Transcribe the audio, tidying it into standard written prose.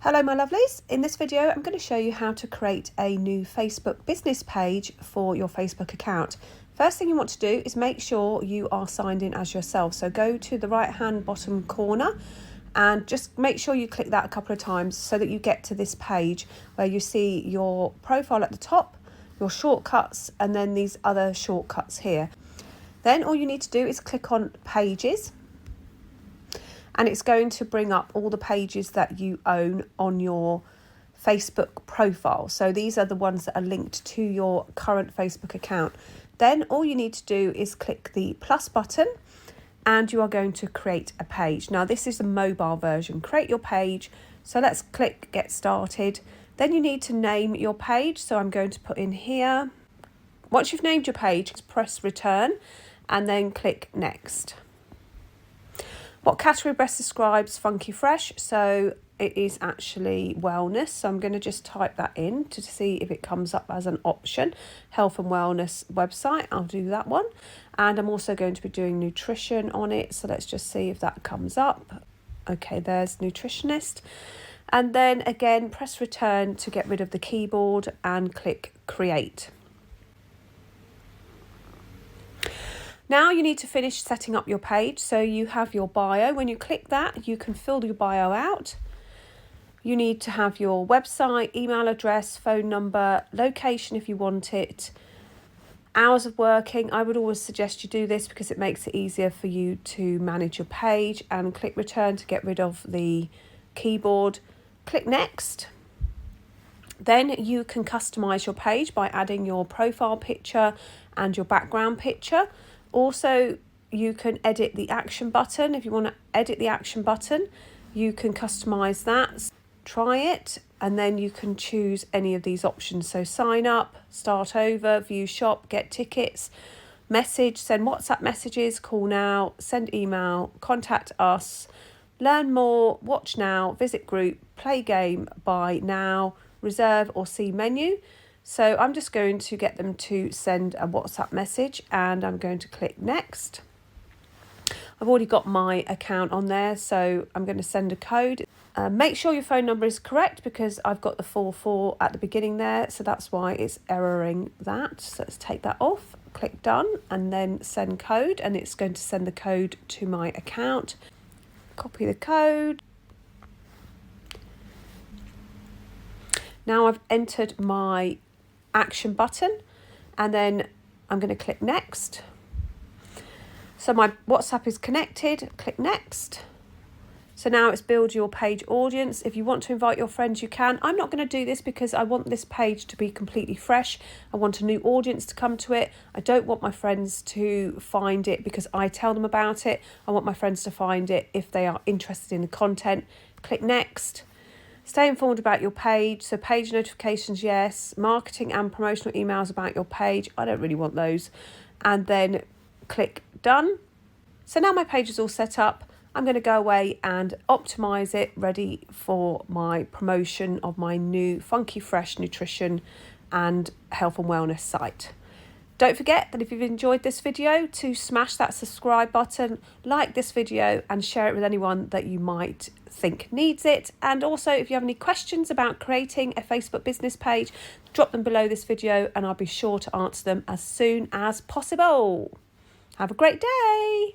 Hello my lovelies, in this video I'm going to show you how to create a new Facebook business page for your Facebook account. First thing you want to do is make sure you are signed in as yourself. So go to the right hand bottom corner and just make sure you click that a couple of times so that you get to this page where you see your profile at the top, your shortcuts, and then these other shortcuts here. Then all you need to do is click on pages. And it's going to bring up all the pages that you own on your Facebook profile. So these are the ones that are linked to your current Facebook account. Then all you need to do is click the plus button and you are going to create a page. Now this is the mobile version, create your page. So let's click get started. Then you need to name your page. So I'm going to put in here. Once you've named your page, press return and then click next. What category best describes Funky Fresh? So it is actually wellness. So I'm going to just type that in to see if it comes up as an option. Health and wellness website. I'll do that one. And I'm also going to be doing nutrition on it. So let's just see if that comes up. Okay, there's nutritionist. And then again, press return to get rid of the keyboard and click create. Now you need to finish setting up your page. So you have your bio. When you click that, you can fill your bio out. You need to have your website, email address, phone number, location if you want it, hours of working. I would always suggest you do this because it makes it easier for you to manage your page, and click return to get rid of the keyboard. Click next. Then you can customize your page by adding your profile picture and your background picture. Also, you can edit the action button. If you want to edit the action button, you can customize that. Try it, and then you can choose any of these options. So sign up, start over, view shop, get tickets, message, send WhatsApp messages, call now, send email, contact us, learn more, watch now, visit group, play game, buy now, reserve or see menu. So I'm just going to get them to send a WhatsApp message and I'm going to click next. I've already got my account on there, so I'm going to send a code. Make sure your phone number is correct because I've got the 44 at the beginning there, so that's why it's erroring that. So let's take that off, click done, and then send code, and it's going to send the code to my account. Copy the code. Now I've entered my action button and then I'm going to click next. So my WhatsApp is connected, click next. So now it's build your page audience. If you want to invite your friends, you can. I'm not going to do this because I want this page to be completely fresh. I want a new audience to come to it. I don't want my friends to find it because I tell them about it. I want my friends to find it if they are interested in the content. Click next. Stay informed about your page. So page notifications, yes. Marketing and promotional emails about your page. I don't really want those. And then click done. So now my page is all set up. I'm going to go away and optimize it, ready for my promotion of my new Funky Fresh nutrition and health and wellness site. Don't forget that if you've enjoyed this video to smash that subscribe button, like this video and share it with anyone that you might think needs it. And also if you have any questions about creating a Facebook business page, drop them below this video and I'll be sure to answer them as soon as possible. Have a great day.